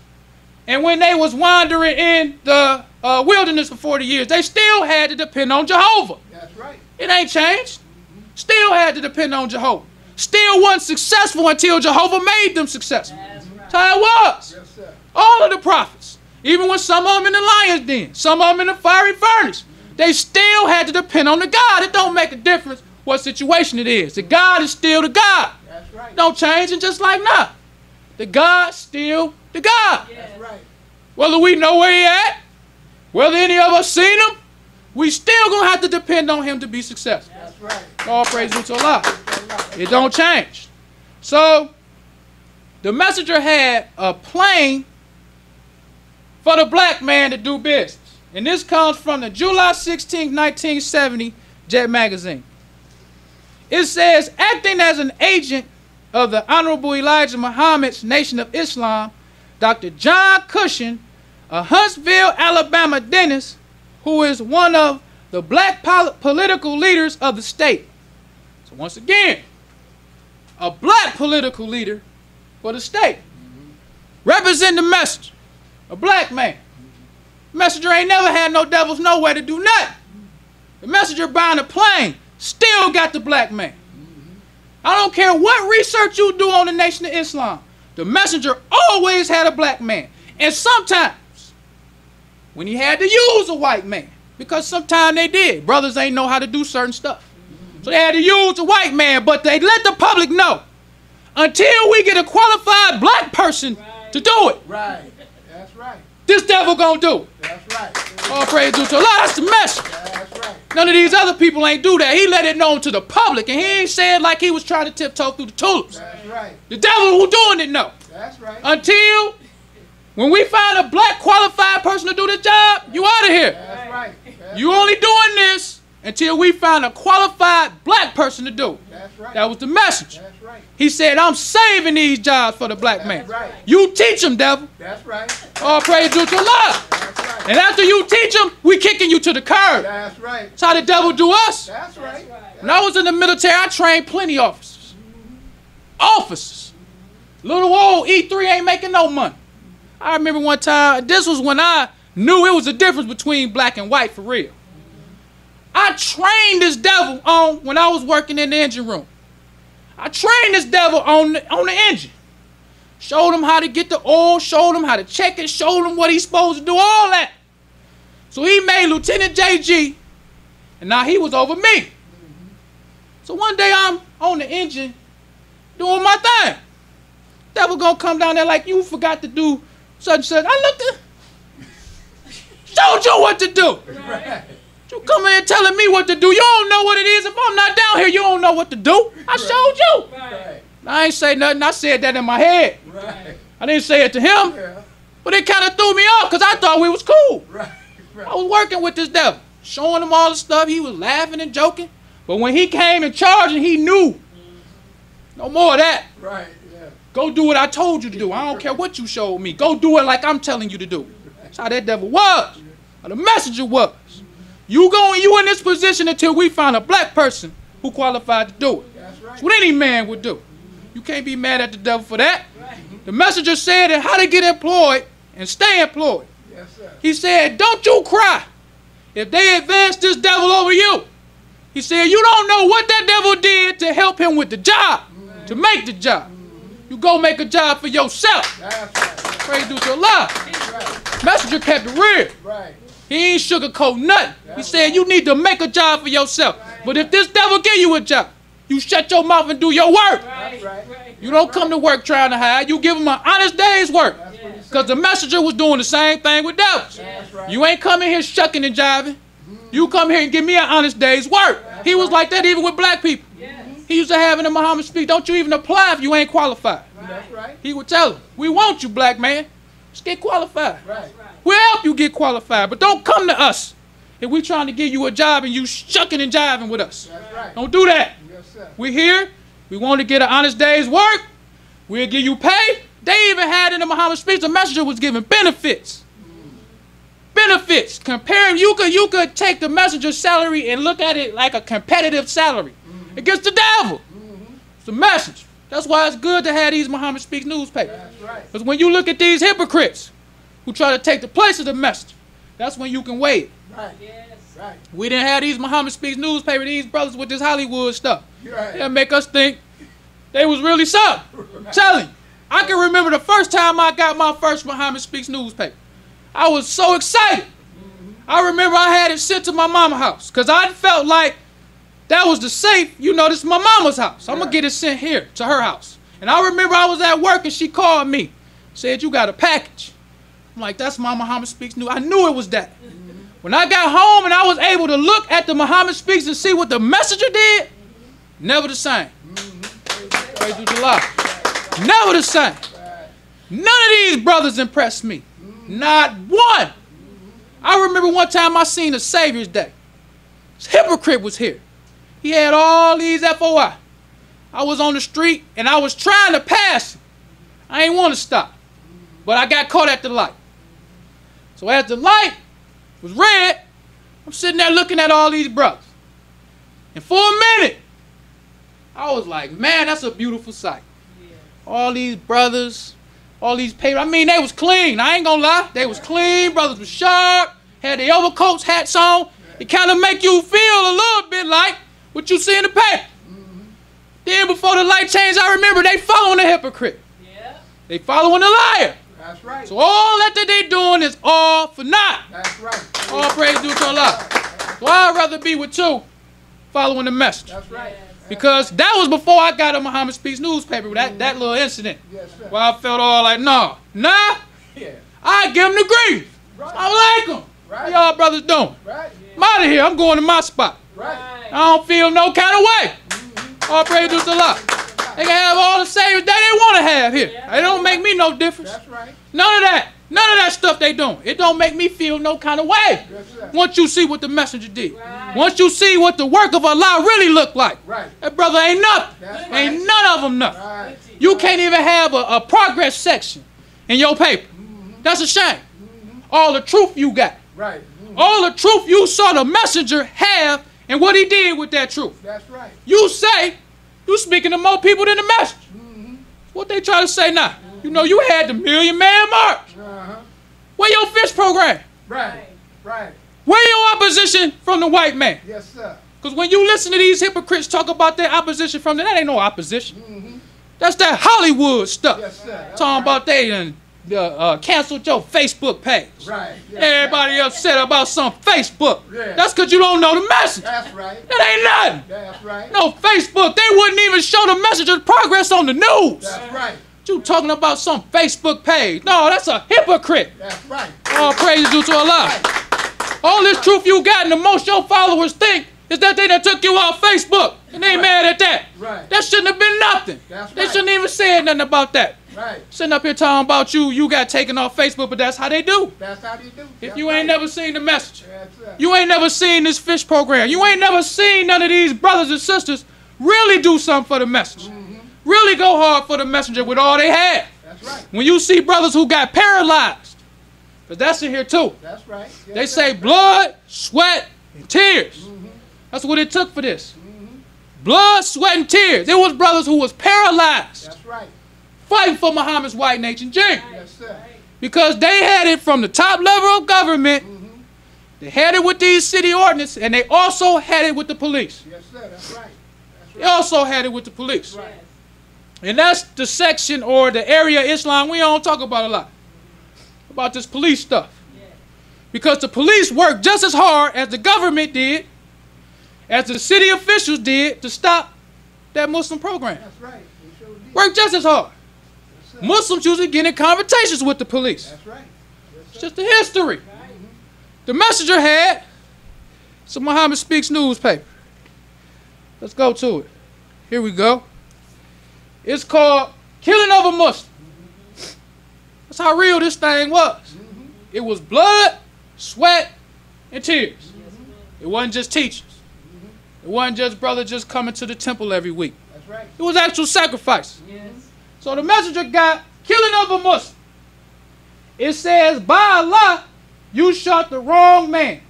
and when they was wandering in the wilderness for 40 years, they still had to depend on Jehovah. That's right. It ain't changed. Still had to depend on Jehovah. Still wasn't successful until Jehovah made them successful. That's how it was. Yes, sir. All of the prophets, even when some of them in the lion's den, some of them in the fiery furnace, they still had to depend on the God. It don't make a difference what situation it is. The God is still the God. That's right. Don't change, and just like now, the God's still the God. That's right. Whether we know where he at, whether any of us seen him, we still gonna have to depend on him to be successful. That's right. All praise be to Allah. It don't change. So the messenger had a plane for the black man to do business. And this comes from the July 16, 1970 Jet magazine. It says, acting as an agent of the Honorable Elijah Muhammad's Nation of Islam, Dr. John Cushing, a Huntsville, Alabama dentist, who is one of the black political leaders of the state. So once again, a black political leader for the state. Represent the messenger. A black man. Messenger ain't never had no devils nowhere to do nothing. The messenger buying a plane still got the black man. I don't care what research you do on the Nation of Islam. The messenger always had a black man. And sometimes, when he had to use a white man, because sometimes they did. Brothers ain't know how to do certain stuff. So they had to use a white man, but they let the public know. Until we get a qualified black person to do it. Right. That's right. This devil gonna do it. That's right. All praise to Allah. That's the message. That's right. None of these other people ain't do that. He let it known to the public, and he ain't said like he was trying to tiptoe through the tulips. That's right. The devil who doing it know. That's right. Until when we find a black qualified person to do the job, you out of here. That's right. That's You only doing this until we find a qualified black person to do it. That's right. That was the message. That's right. He said, I'm saving these jobs for the black man. That's right. You teach them, devil. That's right. All praise to Allah. That's right. And after you teach them, we kicking you to the curb. That's right. That's how the devil do us. That's right. When I was in the military, I trained plenty of officers. Officers. Little old E3 ain't making no money. I remember one time, this was when I knew it was a difference between black and white for real. I trained this devil on when I was working in the engine room. I trained this devil on the engine. Showed him how to get the oil, showed him how to check it, showed him what he's supposed to do, all that. So he made Lieutenant JG, and now he was over me. So one day I'm on the engine doing my thing. Devil gonna come down there like, you forgot to do such and such. I looked at, showed you what to do. Right. You come in telling me what to do. You don't know what it is. If I'm not down here, you don't know what to do. I showed you. Right. I ain't say nothing. I said that in my head. Right. I didn't say it to him. Yeah. But it kind of threw me off because I thought we was cool. Right. Right. I was working with this devil, showing him all the stuff. He was laughing and joking. But when he came in charge and he knew, no more of that. Right. Yeah. Go do what I told you to do. I don't care what you showed me. Go do it like I'm telling you to do. That's how that devil was. How the messenger was. You in this position until we find a black person who qualified to do it. That's right. That's what any man would do. You can't be mad at the devil for that. The messenger said that how to get employed and stay employed. Yes, sir. He said, don't you cry if they advance this devil over you. He said, you don't know what that devil did to help him with the job, to make the job. You go make a job for yourself. That's right. Praise be to Allah. Right. Messenger kept it real. Right. He ain't sugarcoat nothing. He said, you need to make a job for yourself. But if this devil give you a job, you shut your mouth and do your work. That's right. You don't come to work trying to hide. You give him an honest day's work. Because the messenger was doing the same thing with devils. That's right. You ain't coming here shucking and jiving. You come here and give me an honest day's work. He was like that even with black people. He used to have in the Muhammad speak, don't you even apply if you ain't qualified. That's right. He would tell him, we want you, black man. Just get qualified. Right. We'll help you get qualified, but don't come to us if we trying to give you a job and you shucking and jiving with us. That's right. Don't do that. Yes, sir. We're here. We want to get an honest day's work. We'll give you pay. They even had in the Muhammad speech, the messenger was giving benefits. Benefits. Comparing, you could take the messenger's salary and look at it like a competitive salary against the devil. It's a message. That's why it's good to have these Muhammad Speaks newspapers. That's right. Because when you look at these hypocrites who try to take the place of the messenger, that's when you can wait. Right. Right. We didn't have these Muhammad Speaks newspaper, these brothers with this Hollywood stuff. Right. That make us think they was really something. I'm telling you. I can remember the first time I got my first Muhammad Speaks newspaper. I was so excited. I remember I had it sent to my mama's house because I felt like that was the safe. You know, this is my mama's house. I'm going to get it sent here to her house. And I remember I was at work and she called me, said, you got a package. I'm like, that's my Muhammad Speaks news. I knew it was that. When I got home and I was able to look at the Muhammad Speaks and see what the messenger did, never the same. Praise be to Allah. Never the same. None of these brothers impressed me. Not one. I remember one time I seen a Savior's Day. This hypocrite was here. He had all these FOI. I was on the street and I was trying to pass him. I ain't want to stop. But I got caught at the light. So as the light was red, I'm sitting there looking at all these brothers. And for a minute, I was like, man, that's a beautiful sight. All these brothers, all these papers. I mean, they was clean. I ain't gonna lie. They was clean. Brothers was sharp. Had their overcoats, hats on. It kind of make you feel a little bit like what you see in the paper. Then before the light changed, I remember they following the hypocrite. They following the liar. That's right. So all that they doing is all for naught. That's right. All praise due to Allah. So I'd rather be with two following the message. That's right. Because that was before I got a Muhammad Speaks newspaper, that little incident. Yes, sir. Where I felt all like, nah, Yeah. I give them the grief. Right. I like them. Right. What y'all brothers doing? Right. I'm out of here. I'm going to my spot. Right. I don't feel no kind of way. All praise to Allah. They can have all the savings that they want to have here. It don't make me no difference. That's right. None of that. None of that stuff they doing. It don't make me feel no kind of way. Yes, sir. Once you see what the messenger did. Once you see what the work of Allah really looked like. Right. That brother ain't nothing. That's right. Ain't none of them nothing. Right. You can't even have a progress section in your paper. That's a shame. All the truth you got. Right. All the truth you saw the messenger have and what he did with that truth. That's right. You say you speaking to more people than the messenger. What they try to say now? You know you had the 1 million man march. Uh-huh. Where your fish program? Right. Right. Where your opposition from the white man? Yes, sir. Because when you listen to these hypocrites talk about their opposition from them, that ain't no opposition. That's that Hollywood stuff. Yes, sir. That's Talking about they done canceled your Facebook page. Right. Yes, Everybody upset about some Facebook. Yeah. That's because you don't know the message. That's right. That ain't nothing. That's right. No Facebook. They wouldn't even show the messenger's progress on the news. That's right. You talking about some Facebook page. No, that's a hypocrite. That's right. All praise due to Allah. All this truth you got and the most your followers think is that they done took you off Facebook. And they ain't mad at that. Right. That shouldn't have been nothing. That's They right. shouldn't even said nothing about that. Right. Sitting up here talking about you got taken off Facebook, but that's how they do. That's how they do. If That's you right. ain't never seen the message, That's it. you ain't never seen this fish program, you ain't never seen none of these brothers and sisters really do something for the message. Really go hard for the messenger with all they have. That's right. When you see brothers who got paralyzed, because that's in here too. That's right. Yes, They sir. say blood, sweat, and tears. That's what it took for this. blood, sweat, and tears. It was brothers who was paralyzed. That's right. Fighting for Muhammad's white nation dream. Yes, sir. Because they had it from the top level of government. They had it with these city ordinances, and they also had it with the police. Yes, sir. That's right. That's They right. also had it with the police. Right. And that's the section or the area of Islam we don't talk about a lot. About this police stuff. Because the police worked just as hard as the government did, as the city officials did to stop that Muslim program. That's right. They sure did. Worked just as hard. Yes, sir. Muslims usually get in confrontations with the police. That's right. Yes, It's sir. just the history. The messenger had some Muhammad Speaks newspaper. Let's go to it. Here we go. It's called Killing of a Muslim. That's how real this thing was. It was blood, sweat, and tears. It wasn't just teachers. It wasn't just brothers just coming to the temple every week. That's right. It was actual sacrifice. So the messenger got killing of a Muslim. It says, by Allah, you shot the wrong man.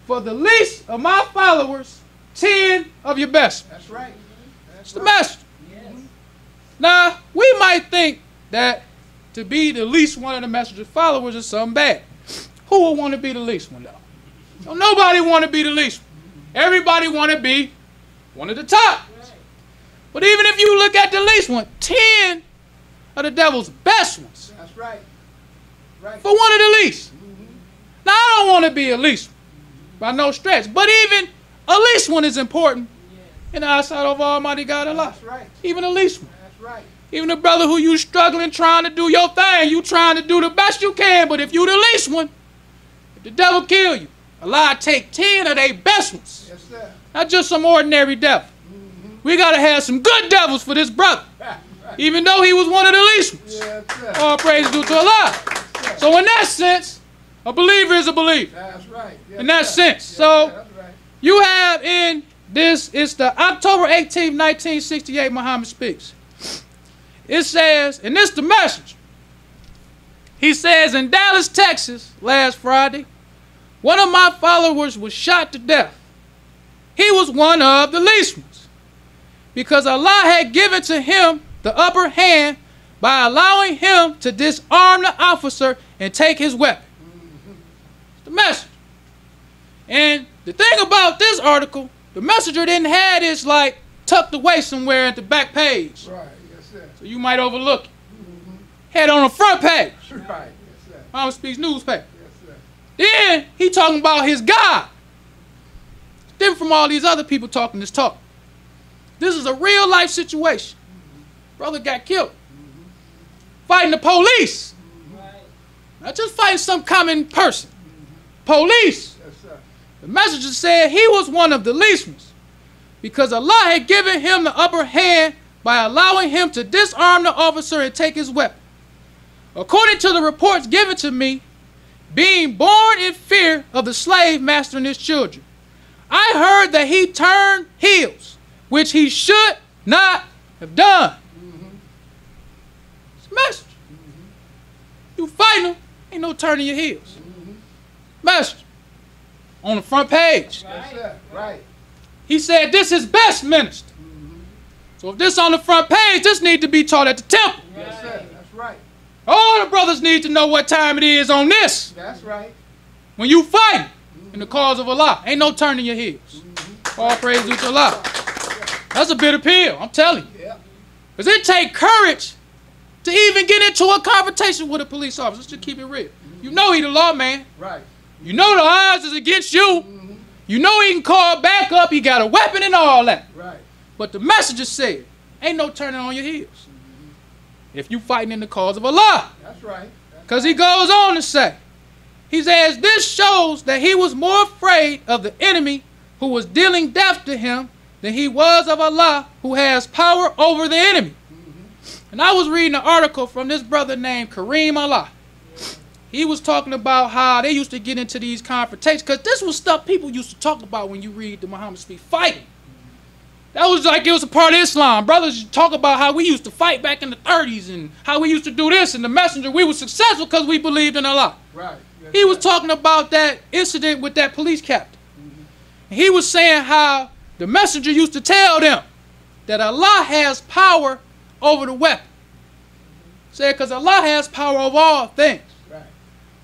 For the least of my followers, 10 of your best. That's right. It's the messenger. Now, we might think that to be the least one of the messenger's followers is something bad. Who would want to be the least one, though? So nobody want to be the least one. Everybody want to be one of the top. But even if you look at the least one, 10 of the devil's best ones That's right. Right. for one of the least. Now, I don't want to be a least by no stretch, but even a least one is important in the eyesight of Almighty God Allah. That's right. Even a least one. That's right. Even a brother who you struggling, trying to do your thing, you trying to do the best you can, but if you the least one, if the devil kill you, Allah take 10 of their best ones. Yes, sir. Not just some ordinary devil. We got to have some good devils for this brother, even though he was one of the least ones. Yes, sir. All praise due to Allah. So in that sense, a believer is a believer. That's right. Yes, In that sir. sense. Yes, So sir. That's right. you have in this, it's the October 18th, 1968, Muhammad Speaks. It says, and this the message. He says, in Dallas, Texas, last Friday, one of my followers was shot to death. He was one of the least ones, because Allah had given to him the upper hand by allowing him to disarm the officer and take his weapon. It's the message. And the thing about this article, the messenger didn't have this like tucked away somewhere at the back page, Right. Yes, sir. so you might overlook it. Had it on the front page. Right. Yes, sir. Muhammad Speaks newspaper. Yes, sir. Then he talking about his God. Different from all these other people talking this talk. This is a real life situation. Brother got killed. Fighting the police. Not just fighting some common person. Police. Yes, sir. The messenger said he was one of the least ones, because Allah had given him the upper hand by allowing him to disarm the officer and take his weapon. According to the reports given to me, being born in fear of the slave master and his children, I heard that he turned heels, which he should not have done. It's a message. You fighting him, ain't no turning your heels. Message. On the front page. Yes, sir. Right. He said this is best minister. So if this on the front page, this need to be taught at the temple. Yes, sir. That's right. All the brothers need to know what time it is on this. That's right. When you fight in the cause of Allah, ain't no turning your heels. All praise due to Allah. That's a bitter pill, I'm telling you. Yeah. Because it take courage to even get into a confrontation with a police officer. Let's just keep it real. You know he the lawman. Right. You know the odds is against you. You know he can call back up. He got a weapon and all that. Right. But the messenger said, ain't no turning on your heels if you fighting in the cause of Allah. That's right. Because he goes on to say, he says, this shows that he was more afraid of the enemy who was dealing death to him than he was of Allah, who has power over the enemy. And I was reading an article from this brother named Kareem Allah. He was talking about how they used to get into these confrontations, because this was stuff people used to talk about when you read the Muhammad Speak fighting. That was like it was a part of Islam. Brothers used to talk about how we used to fight back in the 30s and how we used to do this, and the messenger, we were successful because we believed in Allah. Right. Yes, He was sir. talking about that incident with that police captain. He was saying how the messenger used to tell them that Allah has power over the weapon. Said, because Allah has power over all things. Right.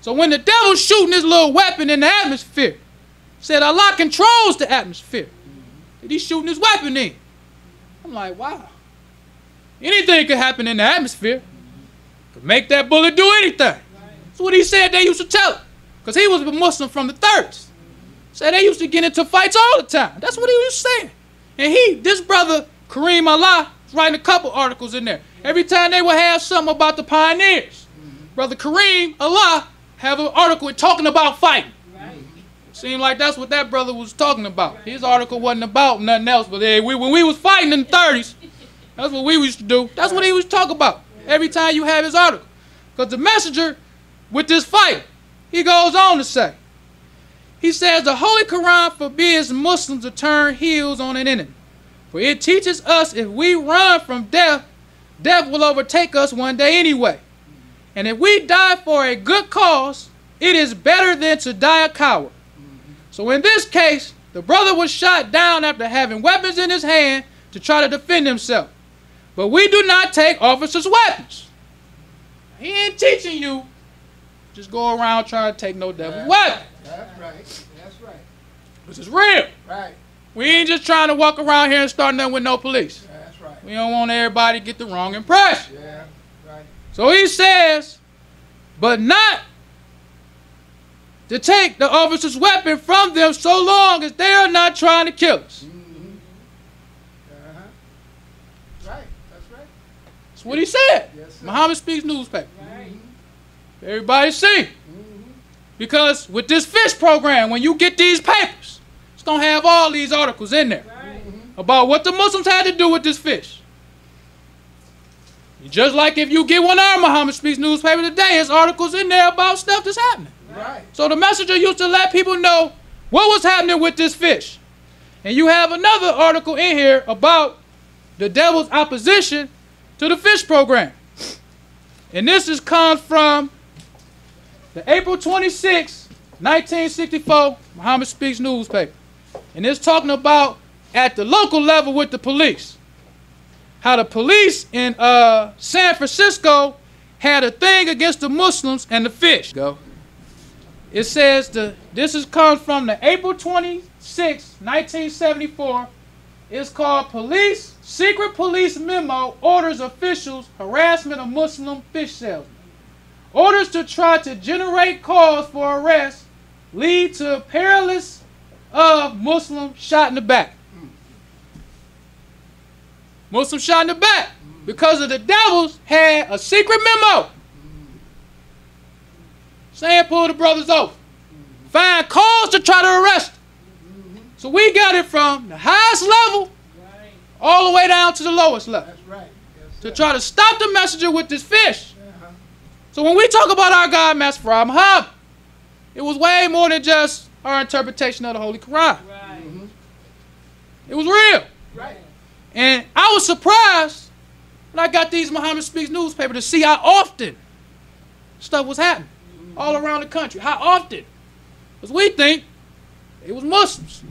So when the devil's shooting his little weapon in the atmosphere, said Allah controls the atmosphere. That he's shooting his weapon in. I'm like, wow. Anything could happen in the atmosphere. Could make that bullet do anything. That's what he said they used to tell him. Because he was a Muslim from the 30s. Said they used to get into fights all the time. That's what he was saying. And this brother, Kareem Allah, was writing a couple articles in there. Every time they would have something about the pioneers, Brother Kareem Allah have an article talking about fighting. Seemed like that's what that brother was talking about. His article wasn't about nothing else, but hey, when we was fighting in the 30s, that's what we used to do. That's what he was talking about every time you have his article. Because the messenger, with this fight, he goes on to say, he says, the Holy Quran forbids Muslims to turn heels on an enemy. For it teaches us if we run from death, death will overtake us one day anyway. And if we die for a good cause, it is better than to die a coward. So in this case, the brother was shot down after having weapons in his hand to try to defend himself. But we do not take officers' weapons. He ain't teaching you just go around trying to take no devil's weapon. That's right. That's right. This is real. Right. We ain't just trying to walk around here and start nothing with no police. That's right. We don't want everybody to get the wrong impression. Yeah. Right. So he says, but not to take the officer's weapon from them so long as they are not trying to kill us. Right. That's right. That's what he said. Yes, sir. Muhammad Speaks newspaper. Everybody see. Because with this fish program, when you get these papers, it's going to have all these articles in there about what the Muslims had to do with this fish. Just like if you get one of our Muhammad Speaks newspaper today, there's articles in there about stuff that's happening. Right. So the messenger used to let people know what was happening with this fish. And you have another article in here about the devil's opposition to the fish program. And this comes from the April 26, 1964 Muhammad Speaks newspaper. And it's talking about at the local level with the police. How the police in San Francisco had a thing against the Muslims and the fish. Go. It says, comes from the April 26, 1974. It's called Secret Police Memo Orders Officials Harassment of Muslim Fish Salesmen. Orders to try to generate cause for arrest lead to perilous of Muslim shot in the back. Muslim shot in the back because of the devils had a secret memo saying pull the brothers over. Find cause to try to arrest them. So we got it from the highest level all the way down to the lowest level. That's right. Yes, to try to stop the messenger with this fish. So when we talk about our God, Master Farah Muhammad, it was way more than just our interpretation of the Holy Quran. It was real. Right. And I was surprised when I got these Muhammad Speaks newspaper to see how often stuff was happening all around the country. How often? Because we think it was Muslims.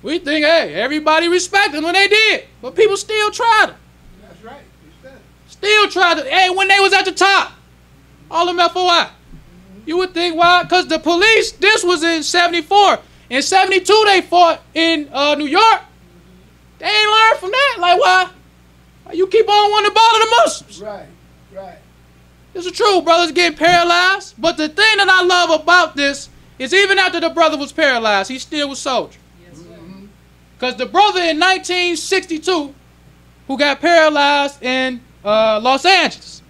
We think, hey, everybody respected them when they did. But people still tried them. That's right. Still tried to, hey, when they was at the top. All them FOI. You would think, why? Because the police, this was in 74. In 72, they fought in New York. They ain't learned from that. Like, why? You keep on wanting to bother the Muslims. Right. Right. This is true. Brothers getting paralyzed. But the thing that I love about this is even after the brother was paralyzed, he still was soldier. Because the brother in 1962 who got paralyzed in Los Angeles,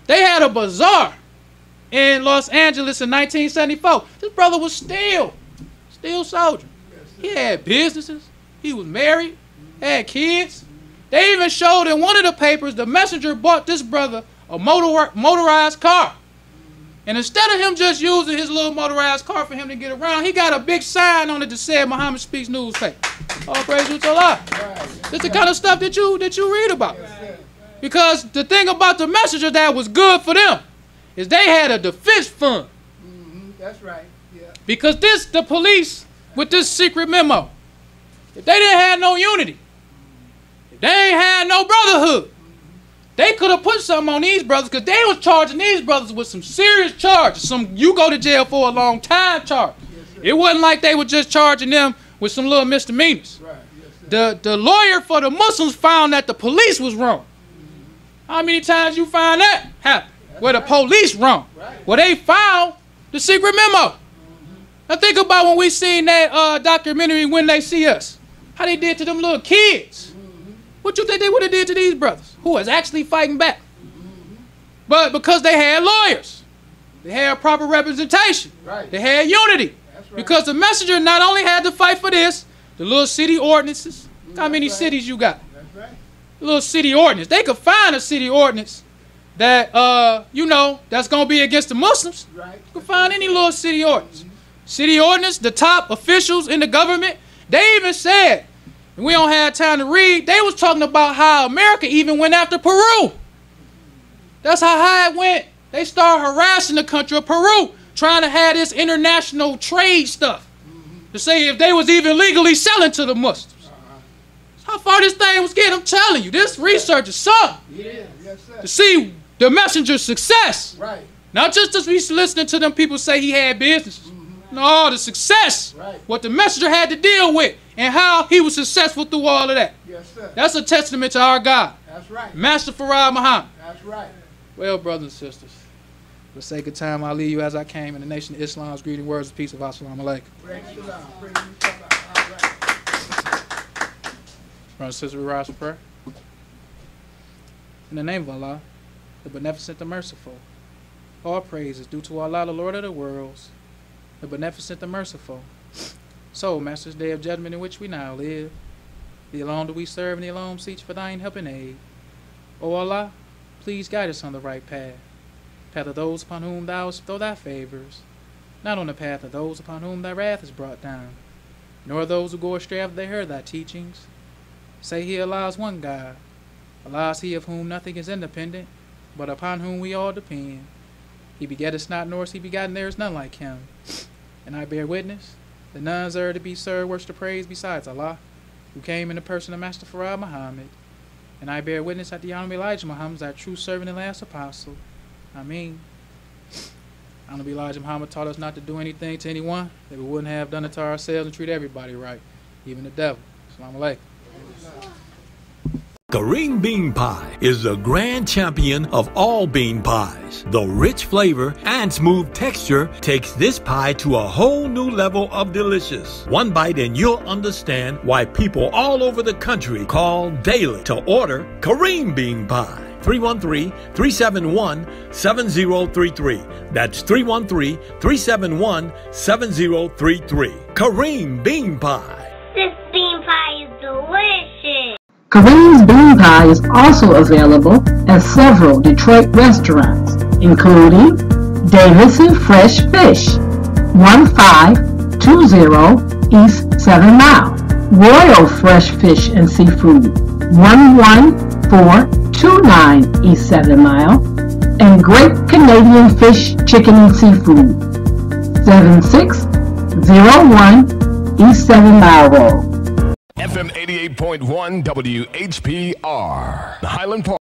they had a bazaar in Los Angeles in 1974. This brother was still soldier. He had businesses. He was married. Had kids. They even showed in one of the papers the messenger bought this brother a motorized car. And instead of him just using his little motorized car for him to get around, he got a big sign on it that said Muhammad Speaks newspaper. All praise to Allah. This the kind of stuff that you read about. Because the thing about the messenger that was good for them is they had a defense fund. That's right. Yeah. Because the police, with this secret memo, if they didn't have no unity, if they ain't had no brotherhood, they could have put something on these brothers, because they was charging these brothers with some serious charges, some you go to jail for a long time charge. Yes, it wasn't like they were just charging them with some little misdemeanors. Right. Yes, the lawyer for the Muslims found that the police was wrong. How many times you find that happen? Where the police wrong. Right. Well, they found the secret memo. Now think about when we seen that documentary, When They See Us. How they did to them little kids. What you think they would have did to these brothers who was actually fighting back? But because they had lawyers, they had proper representation, right. They had unity. Right. Because the messenger not only had to fight for this, the little city ordinances. How many cities you got? That's right. The little city ordinance. They could find a city ordinance that, you know, that's going to be against the Muslims. Right. You can find any little city ordinance. City ordinance, the top officials in the government, they even said, and we don't have time to read, they was talking about how America even went after Peru. That's how high it went. They started harassing the country of Peru, trying to have this international trade stuff to say if they was even legally selling to the Muslims. How far this thing was getting, I'm telling you, this research is something. Yeah. Yes, to see the messenger's success. Right. Not just as we listening to them people say he had businesses. No, the success, right. What the messenger had to deal with, and how he was successful through all of that. Yes, sir. That's a testament to our God. That's right. Master Farad Muhammad. That's right. Well, brothers and sisters, for the sake of time, I'll leave you as I came in the Nation of Islam's greeting words of peace of Assalamu alaikum. Brothers and sisters, we rise for prayer. In the name of Allah, the Beneficent, the Merciful, all praise is due to Allah, the Lord of the worlds, the Beneficent, the Merciful. So, Master's day of judgment in which we now live, Thee alone do we serve, and Thee alone seek for Thine help and aid. O Allah, please guide us on the right path, path of those upon whom Thou bestow Thy favors, not on the path of those upon whom Thy wrath is brought down, nor those who go astray after they heard Thy teachings. Say He, Allah is one God. Allah is He of whom nothing is independent, but upon whom we all depend. He begetteth not, nor is He begotten, there is none like Him. And I bear witness that none is to be served, worship, to praise besides Allah, who came in the person of Master Farad Muhammad. And I bear witness that the Honorable Elijah Muhammad is our true servant and last apostle. Ameen. Honorable Elijah Muhammad taught us not to do anything to anyone that we wouldn't have done it to ourselves, and treat everybody right, even the devil. Assalamu alaikum. Kareem Bean Pie is the grand champion of all bean pies. The rich flavor and smooth texture takes this pie to a whole new level of delicious. One bite and you'll understand why people all over the country call daily to order Kareem Bean Pie. 313-371-7033. That's 313-371-7033. Kareem Bean Pie. This bean pie is delicious. Kareem's Bean Pie is also available at several Detroit restaurants, including Davidson Fresh Fish, 1520 East 7 Mile, Royal Fresh Fish and Seafood, 11429 East 7 Mile, and Great Canadian Fish, Chicken and Seafood, 7601 East 7 Mile Road. FM 88.1 WHPR, Highland Park.